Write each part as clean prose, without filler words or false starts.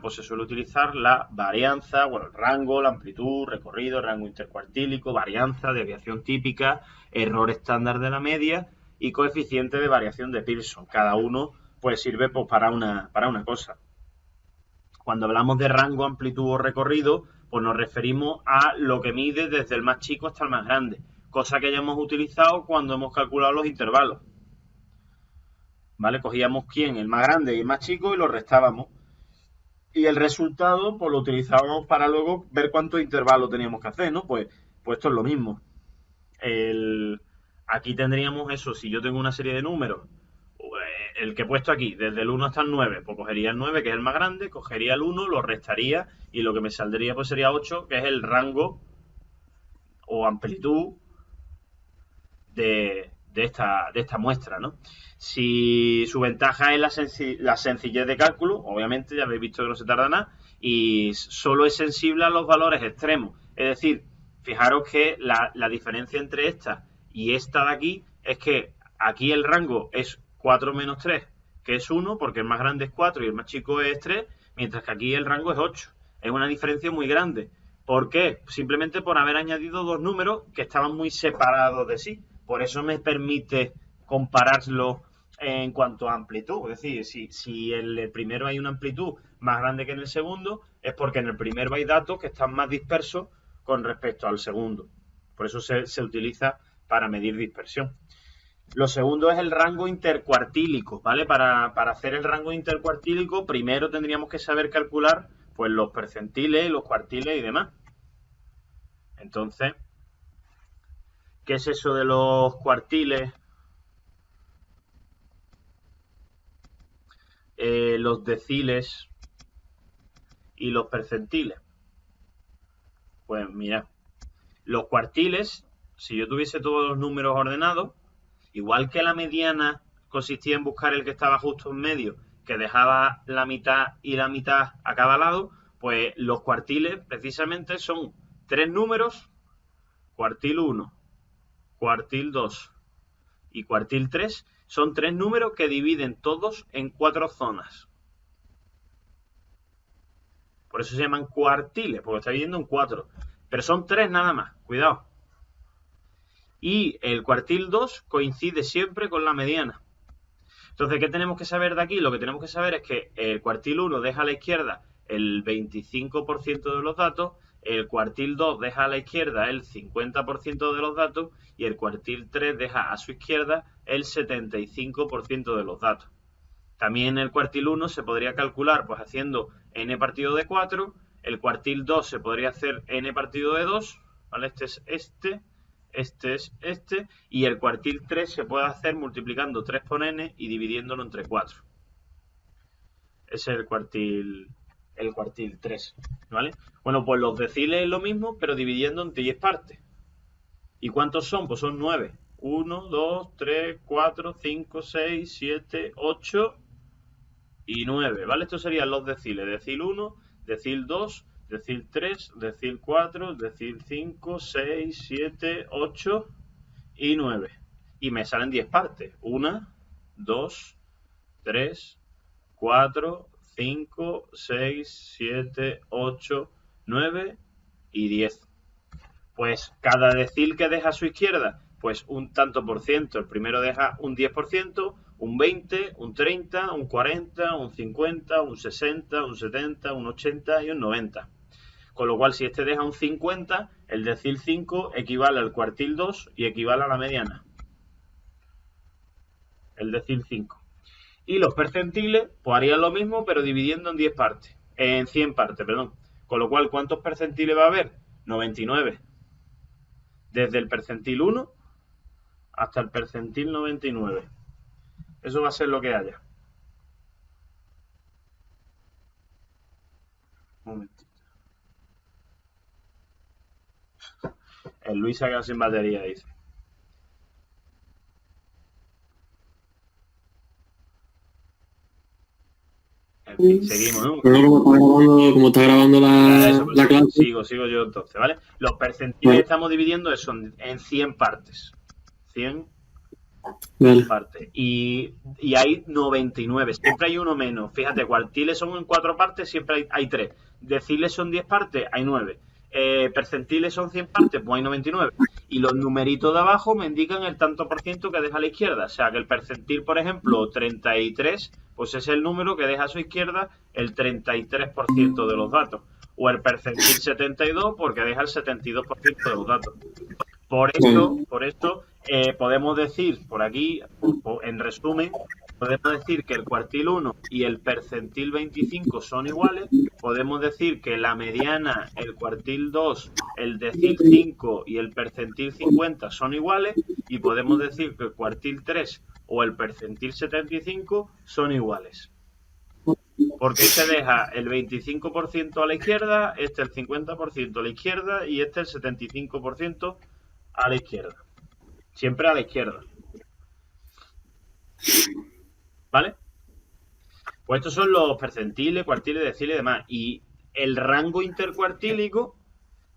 pues se suele utilizar la varianza, bueno, el rango, la amplitud, recorrido, rango intercuartílico, varianza, desviación típica, error estándar de la media y coeficiente de variación de Pearson. Cada uno pues sirve pues, para una cosa. Cuando hablamos de rango, amplitud o recorrido, pues nos referimos a lo que mide desde el más chico hasta el más grande, cosa que ya hemos utilizado cuando hemos calculado los intervalos. ¿Vale? Cogíamos quién, el más grande y el más chico, y lo restábamos. Y el resultado, pues lo utilizábamos para luego ver cuántos intervalos teníamos que hacer, ¿no? Pues esto es lo mismo. Aquí tendríamos eso, si yo tengo una serie de números, el que he puesto aquí, desde el 1 hasta el 9, pues cogería el 9, que es el más grande, cogería el 1, lo restaría, y lo que me saldría pues sería 8, que es el rango o amplitud de esta muestra, ¿no? Si su ventaja es la sencillez de cálculo, obviamente ya habéis visto que no se tarda nada, y solo es sensible a los valores extremos. Es decir, fijaros que la diferencia entre esta y esta de aquí es que aquí el rango es 4 menos 3, que es 1, porque el más grande es 4 y el más chico es 3, mientras que aquí el rango es 8. Es una diferencia muy grande. ¿Por qué? Simplemente por haber añadido dos números que estaban muy separados de sí. Por eso me permite compararlo en cuanto a amplitud. Es decir, si en el primero hay una amplitud más grande que en el segundo, es porque en el primero hay datos que están más dispersos con respecto al segundo. Por eso se utiliza para medir dispersión. Lo segundo es el rango intercuartílico, ¿vale? Para hacer el rango intercuartílico, primero tendríamos que saber calcular pues los percentiles, los cuartiles y demás. Entonces, ¿qué es eso de los cuartiles? Los deciles y los percentiles. Pues mira, los cuartiles, si yo tuviese todos los números ordenados, igual que la mediana consistía en buscar el que estaba justo en medio, que dejaba la mitad y la mitad a cada lado, pues los cuartiles precisamente son tres números, cuartil 1, cuartil 2 y cuartil 3, son tres números que dividen todos en cuatro zonas. Por eso se llaman cuartiles, porque está dividiendo en cuatro. Pero son tres nada más, cuidado. Y el cuartil 2 coincide siempre con la mediana. Entonces, ¿qué tenemos que saber de aquí? Lo que tenemos que saber es que el cuartil 1 deja a la izquierda el 25% de los datos, el cuartil 2 deja a la izquierda el 50% de los datos y el cuartil 3 deja a su izquierda el 75% de los datos. También el cuartil 1 se podría calcular pues haciendo n partido de 4, el cuartil 2 se podría hacer n partido de 2, ¿vale? Este es este, y el cuartil 3 se puede hacer multiplicando 3 por n y dividiéndolo entre 4. Ese es el cuartil 3, ¿vale? Bueno, pues los deciles es lo mismo, pero dividiendo en 10 partes. ¿Y cuántos son? Pues son 9. 1, 2, 3, 4, 5, 6, 7, 8 y 9, ¿vale? Estos serían los deciles. Decil 1, decil 2, decil 3, decil 4, decil 5, 6, 7, 8 y 9. Y me salen 10 partes. 1, 2, 3, 4, 5, 6, 7, 8, 9 y 10. Pues cada decil que deja a su izquierda, pues un tanto por ciento. El primero deja un 10%, un 20, un 30, un 40, un 50, un 60, un 70, un 80 y un 90. Con lo cual, si este deja un 50, el decil 5 equivale al cuartil 2 y equivale a la mediana. El decil 5. Y los percentiles, pues harían lo mismo, pero dividiendo en 10 partes. En 100 partes, perdón. Con lo cual, ¿cuántos percentiles va a haber? 99. Desde el percentil 1 hasta el percentil 99. Eso va a ser lo que haya. Un momentito. El Luis se ha quedado sin batería, dice. En fin, seguimos, ¿no? Como está grabando la clase. Sigo yo entonces, ¿vale? Los percentiles estamos dividiendo eso en 100 partes. 100 Vale. Partes. Y hay 99. Siempre hay uno menos. Fíjate, cuartiles son en 4 partes, siempre hay 3. Deciles son 10 partes, hay 9. Percentiles son 100 partes, pues hay 99. Y los numeritos de abajo me indican el tanto por ciento que deja a la izquierda. O sea, que el percentil, por ejemplo, 33, pues es el número que deja a su izquierda el 33% de los datos. O el percentil 72, porque deja el 72% de los datos. Por esto podemos decir, por aquí, en resumen, podemos decir que el cuartil 1 y el percentil 25 son iguales. Podemos decir que la mediana, el cuartil 2, el decil 5 y el percentil 50 son iguales. Y podemos decir que el cuartil 3 o el percentil 75 son iguales. Porque este deja el 25% a la izquierda, este el 50% a la izquierda y este el 75% a la izquierda. Siempre a la izquierda. ¿Vale? Pues estos son los percentiles, cuartiles, deciles y demás. Y el rango intercuartílico,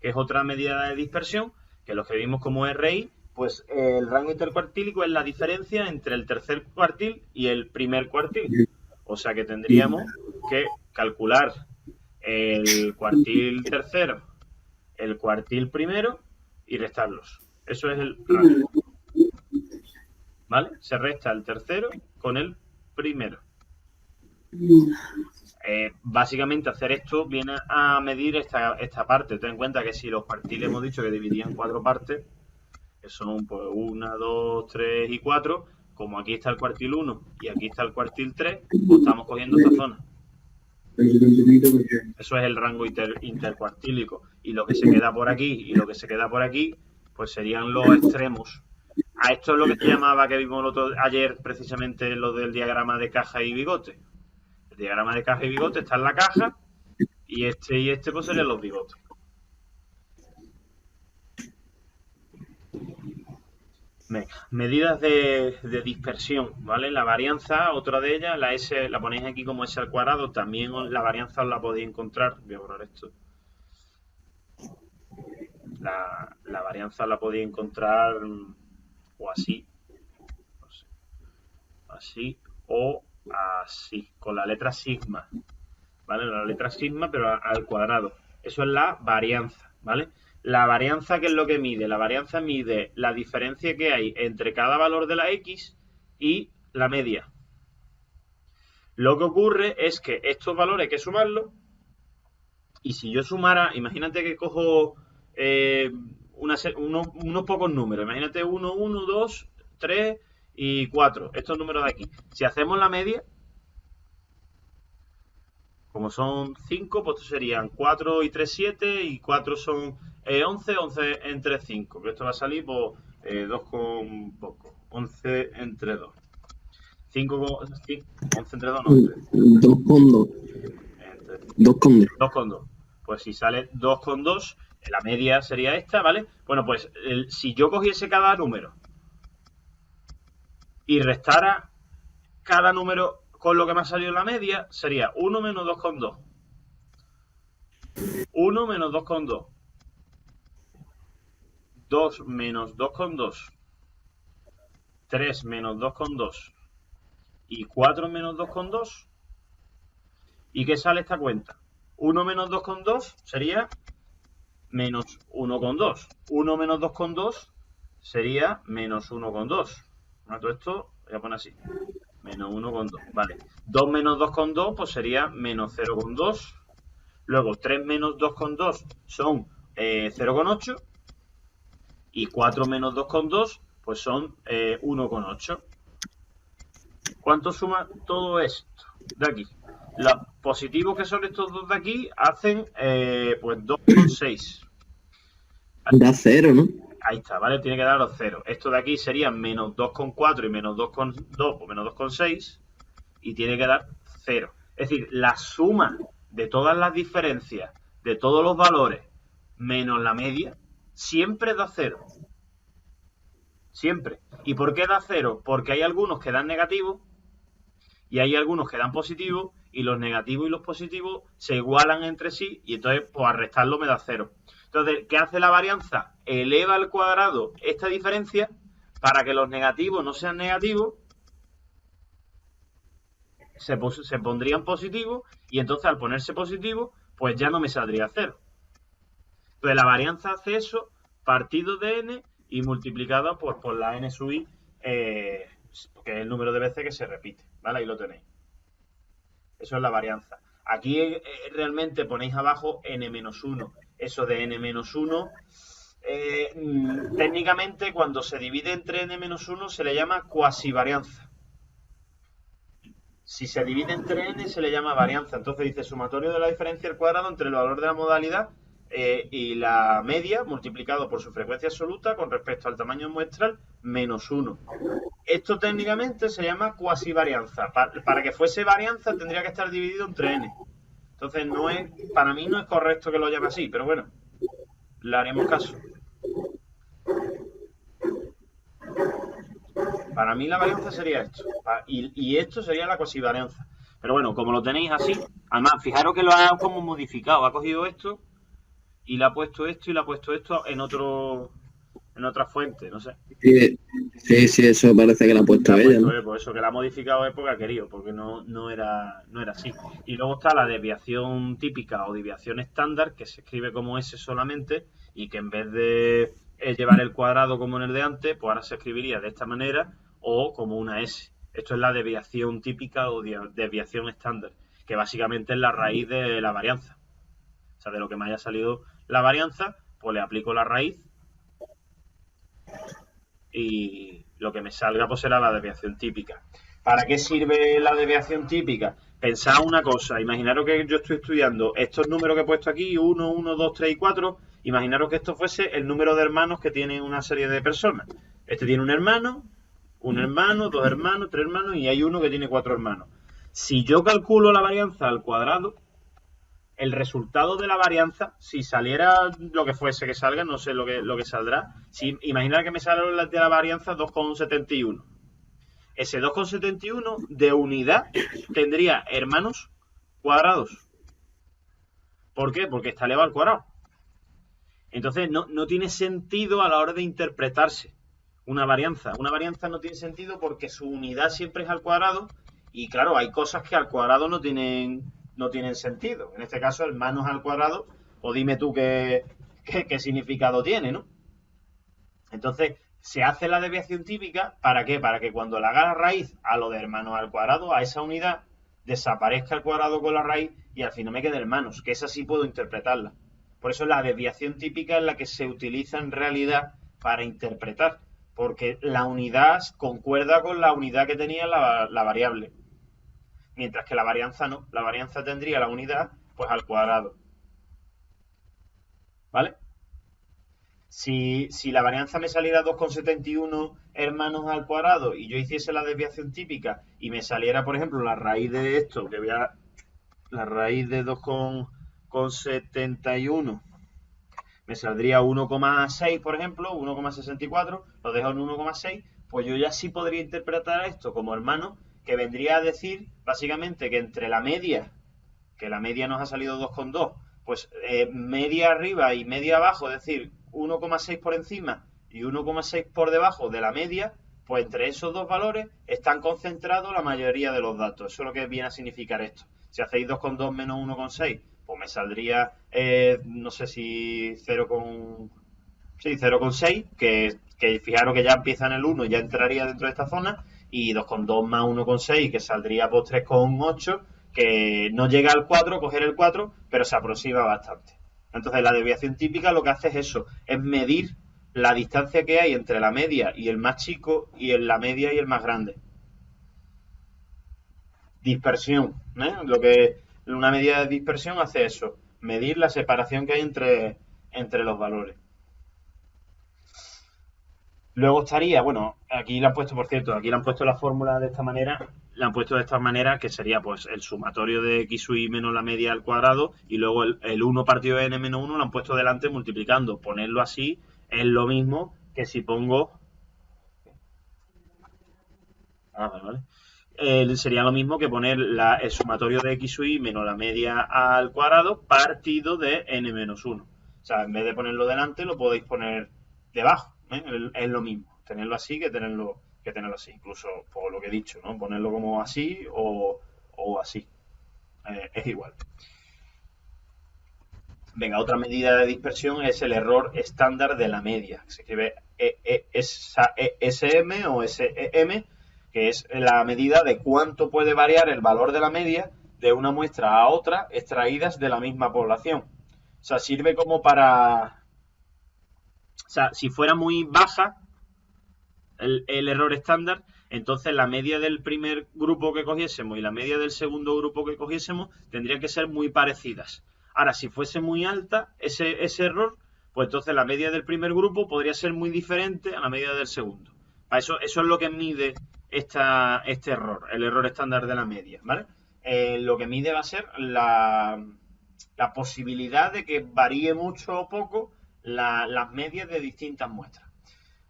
que es otra medida de dispersión, que lo que vimos como RI, pues el rango intercuartílico es la diferencia entre el tercer cuartil y el primer cuartil. O sea que tendríamos que calcular el cuartil tercero, el cuartil primero y restarlos. Eso es el rango. ¿Vale? Se resta el tercero con el primero. Básicamente hacer esto viene a medir esta parte. Ten en cuenta que si los cuartiles hemos dicho que dividían 4 partes, que son pues 1, 2, 3 y 4, como aquí está el cuartil 1 y aquí está el cuartil 3, pues estamos cogiendo esta zona. Eso es el rango intercuartílico. Y lo que se queda por aquí y lo que se queda por aquí, pues serían los extremos. A esto es lo que se llamaba, que vimos ayer precisamente, lo del diagrama de caja y bigote. El diagrama de caja y bigote está en la caja y este pues serían los bigotes. Venga, medidas de dispersión, ¿vale? La varianza, otra de ellas, la S, la ponéis aquí como S al cuadrado, también la varianza os la podéis encontrar, voy a borrar esto. La varianza la podéis encontrar o así, no sé, así o así, con la letra sigma, ¿vale? La letra sigma, pero al cuadrado. Eso es la varianza, ¿vale? La varianza, ¿qué es lo que mide? La varianza mide la diferencia que hay entre cada valor de la X y la media. Lo que ocurre es que estos valores hay que sumarlos, y si yo sumara, imagínate que cojo unos pocos números, imagínate 1, 1, 2, 3 y 4, estos números de aquí. Si hacemos la media, como son 5, pues serían 4 y 3, 7, y 4 son 11, 11 entre 5, que esto va a salir por 2 con poco, 11 entre 2. 5 con 11 entre 2, no. 2 con 2. 2 con 2. 2 con 2. Pues si sale 2 con 2, la media sería esta, ¿vale? Bueno, pues si yo cogiese cada número y restara cada número con lo que me ha salido en la media, sería 1 menos 2 con 2. 1 menos 2 con 2. 2 menos 2 con 2. 3 menos 2 con 2. Y 4 menos 2 con 2. ¿Y qué sale esta cuenta? 1 menos 2 con 2 sería menos 1 con 2. 1 menos 2 con 2 sería menos 1 con 2. Bueno, todo esto voy a poner así. Menos 1 con 2. Vale. 2 menos 2 con 2 pues sería menos 0 con 2. Luego 3 menos 2 con 2 son 0 con 8. Y 4 menos 2 con 2 pues son 1 con 8. ¿Cuánto suma todo esto de aquí? Los positivos, que son estos dos de aquí, hacen pues 2,6. Da 0, ¿no? Ahí está, ¿vale? Tiene que daros 0. Esto de aquí sería menos 2,4 y menos 2,2, pues menos 2,6. Y tiene que dar 0. Es decir, la suma de todas las diferencias, de todos los valores, menos la media, siempre da 0. Siempre. ¿Y por qué da 0? Porque hay algunos que dan negativo y hay algunos que dan positivo, y los negativos y los positivos se igualan entre sí, y entonces pues al restarlo me da 0. Entonces, ¿qué hace la varianza? Eleva al cuadrado esta diferencia Para que los negativos no sean negativos, se pondrían positivos y entonces al ponerse positivo, pues ya no me saldría 0. Entonces la varianza hace eso, partido de n y multiplicado por la n sub i, que es el número de veces que se repite, ¿vale? Ahí lo tenéis. Eso es la varianza. Aquí realmente ponéis abajo n-1. Eso de n-1, técnicamente cuando se divide entre n-1 se le llama cuasivarianza. Si se divide entre n se le llama varianza. Entonces dice sumatorio de la diferencia al cuadrado entre el valor de la modalidad y la media multiplicado por su frecuencia absoluta con respecto al tamaño muestral menos 1. Esto técnicamente se llama cuasivarianza. Para que fuese varianza tendría que estar dividido entre n. Entonces para mí no es correcto que lo llame así, pero bueno, le haremos caso. Para mí la varianza sería esto. Y esto sería la cuasivarianza. Pero bueno, como lo tenéis así, además, fijaros que lo ha como modificado. Ha cogido esto y le ha puesto esto y le ha puesto esto en otra fuente, no sé. Sí, eso parece que lo ha puesto ella, ¿no? Por eso que la ha modificado es porque ha querido, porque no era así. Y luego está la desviación típica o desviación estándar, que se escribe como S solamente, y que en vez de llevar el cuadrado como en el de antes, pues ahora se escribiría de esta manera o como una S. Esto es la desviación típica o desviación estándar, que básicamente es la raíz de la varianza. O sea, de lo que me haya salido la varianza, pues le aplico la raíz y lo que me salga pues será la desviación típica. ¿Para qué sirve la desviación típica? Pensad una cosa, imaginaros que yo estoy estudiando estos números que he puesto aquí, 1, 1, 2, 3 y 4, imaginaros que esto fuese el número de hermanos que tiene una serie de personas. Este tiene un hermano, dos hermanos, tres hermanos y hay uno que tiene 4 hermanos. Si yo calculo la varianza al cuadrado, el resultado de la varianza, si saliera lo que fuese que salga, no sé lo que saldrá, imaginar que me sale de la varianza 2,71. Ese 2,71 de unidad tendría hermanos cuadrados. ¿Por qué? Porque está elevado al cuadrado. Entonces no tiene sentido a la hora de interpretarse una varianza. Una varianza no tiene sentido porque su unidad siempre es al cuadrado y claro, hay cosas que al cuadrado no tienen sentido. En este caso, hermanos al cuadrado, o dime tú qué significado tiene, ¿no? Entonces, se hace la desviación típica, ¿para qué? Para que cuando le haga la raíz a lo de hermanos al cuadrado, a esa unidad, desaparezca el cuadrado con la raíz y al final me quede hermanos, que esa sí puedo interpretarla. Por eso la desviación típica es la que se utiliza en realidad para interpretar, porque la unidad concuerda con la unidad que tenía la variable. Mientras que la varianza no. La varianza tendría la unidad pues al cuadrado. ¿Vale? Si la varianza me saliera 2,71 hermanos al cuadrado y yo hiciese la desviación típica y me saliera, por ejemplo, la raíz de esto, la raíz de 2,71 me saldría 1,6, por ejemplo, 1,64, lo dejo en 1,6, pues yo ya sí podría interpretar esto como hermano, que vendría a decir básicamente que entre la media, que la media nos ha salido 2,2, pues media arriba y media abajo, es decir, 1,6 por encima y 1,6 por debajo de la media, pues entre esos dos valores están concentrados la mayoría de los datos. Eso es lo que viene a significar esto. Si hacéis 2,2 menos 1,6, pues me saldría, no sé si 0,6, que fijaros que ya empieza en el 1, ya entraría dentro de esta zona, y 2,2 más 1,6, que saldría por 3,8, que no llega al 4, coger el 4, pero se aproxima bastante. Entonces la desviación típica lo que hace es eso, es medir la distancia que hay entre la media y el más chico y en la media y el más grande. Dispersión, ¿eh? Una medida de dispersión hace eso, medir la separación que hay entre los valores. Luego estaría, bueno, aquí le han puesto, por cierto, aquí le han puesto la fórmula de esta manera, que sería pues el sumatorio de x sub i menos la media al cuadrado y luego el 1 partido de n menos 1 lo han puesto delante multiplicando. Ponerlo así es lo mismo que si pongo... vale. Sería lo mismo que poner el sumatorio de x sub i menos la media al cuadrado partido de n menos 1. O sea, en vez de ponerlo delante lo podéis poner debajo, ¿eh? Es lo mismo. tenerlo así que tenerlo así. Incluso por lo que he dicho, ¿no? Ponerlo como así o así. Es igual. Venga, otra medida de dispersión es el error estándar de la media. Se escribe SM o SEM, que es la medida de cuánto puede variar el valor de la media de una muestra a otra extraídas de la misma población. O sea, sirve como para... O sea, si fuera muy baja el error estándar, entonces la media del primer grupo que cogiésemos y la media del segundo grupo que cogiésemos tendrían que ser muy parecidas. Ahora, si fuese muy alta ese error, pues entonces la media del primer grupo podría ser muy diferente a la media del segundo. Eso es lo que mide este error, el error estándar de la media, ¿vale? Lo que mide va a ser la posibilidad de que varíe mucho o poco las medias de distintas muestras.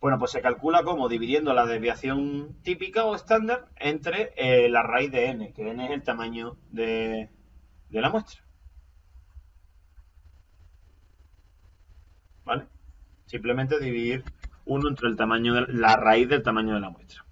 Bueno, pues se calcula como dividiendo la desviación típica o estándar entre la raíz de n, que n es el tamaño de la muestra. ¿Vale? Simplemente dividir 1 entre el tamaño la raíz del tamaño de la muestra.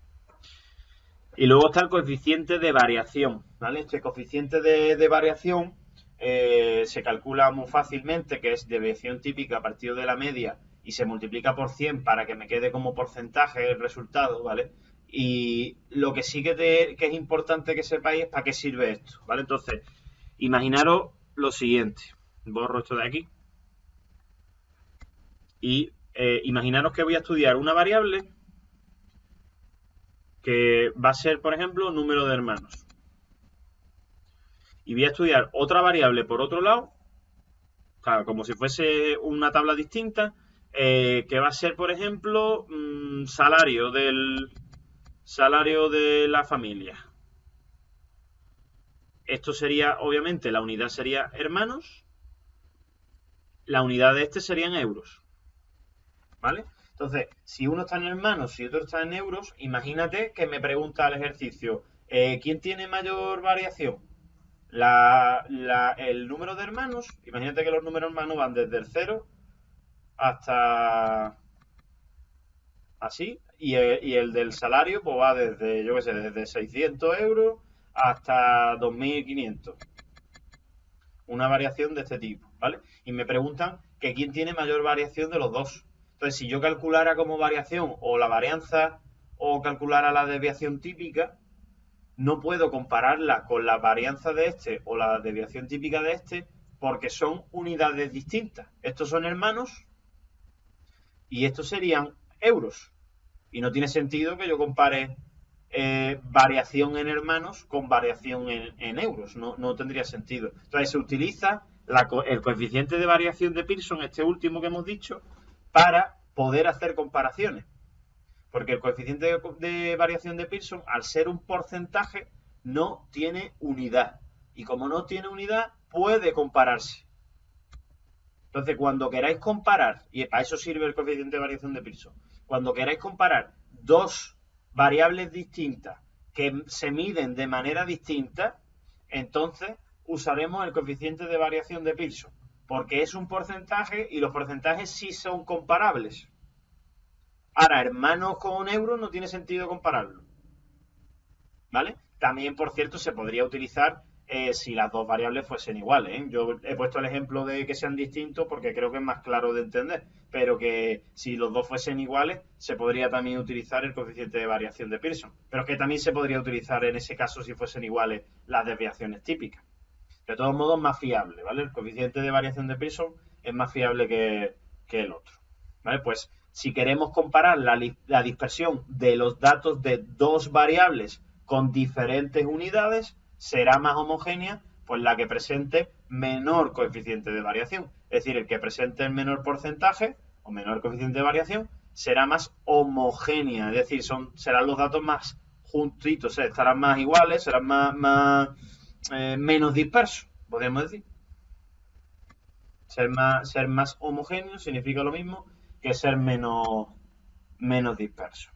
Y luego está el coeficiente de variación, ¿vale? Este coeficiente de variación se calcula muy fácilmente, que es desviación típica a partir de la media y se multiplica por 100 para que me quede como porcentaje el resultado, ¿vale? Y lo que sí que es importante que sepáis es para qué sirve esto, ¿vale? Entonces, imaginaros lo siguiente. Borro esto de aquí. Y imaginaros que voy a estudiar una variable que va a ser, por ejemplo, número de hermanos. Y voy a estudiar otra variable por otro lado, claro, como si fuese una tabla distinta, que va a ser, por ejemplo, salario de la familia. Esto sería, obviamente, la unidad sería hermanos, la unidad de este serían euros, ¿vale? Entonces, si uno está en hermanos y otro está en euros, imagínate que me pregunta el ejercicio, ¿quién tiene mayor variación? El número de hermanos, imagínate que los números hermanos van desde el 0 hasta así, y el del salario pues va desde, yo qué sé, desde 600 euros hasta 2.500. Una variación de este tipo, ¿vale? Y me preguntan que quién tiene mayor variación de los dos. Entonces, si yo calculara como variación o la varianza o calculara la desviación típica, no puedo compararla con la varianza de este o la desviación típica de este porque son unidades distintas. Estos son hermanos y estos serían euros. Y no tiene sentido que yo compare variación en hermanos con variación en euros. No tendría sentido. Entonces se utiliza el coeficiente de variación de Pearson, este último que hemos dicho, para poder hacer comparaciones. Porque el coeficiente de variación de Pearson, al ser un porcentaje, no tiene unidad. Y como no tiene unidad, puede compararse. Entonces, cuando queráis comparar, y para eso sirve el coeficiente de variación de Pearson, cuando queráis comparar dos variables distintas que se miden de manera distinta, entonces usaremos el coeficiente de variación de Pearson, porque es un porcentaje y los porcentajes sí son comparables. Ahora, hermanos con euros no tiene sentido compararlo, ¿vale? También, por cierto, se podría utilizar si las dos variables fuesen iguales, ¿eh? Yo he puesto el ejemplo de que sean distintos porque creo que es más claro de entender, pero que si los dos fuesen iguales, se podría también utilizar el coeficiente de variación de Pearson, pero que también se podría utilizar en ese caso si fuesen iguales las desviaciones típicas. De todos modos, más fiable, ¿vale? El coeficiente de variación de Pearson es más fiable que el otro, ¿vale? Pues si queremos comparar la dispersión de los datos de dos variables con diferentes unidades, será más homogénea pues la que presente menor coeficiente de variación. Es decir, el que presente el menor porcentaje o menor coeficiente de variación será más homogénea. Es decir, serán los datos más juntitos, estarán más iguales, serán menos dispersos, podríamos decir. Ser más homogéneo significa lo mismo que ser menos disperso.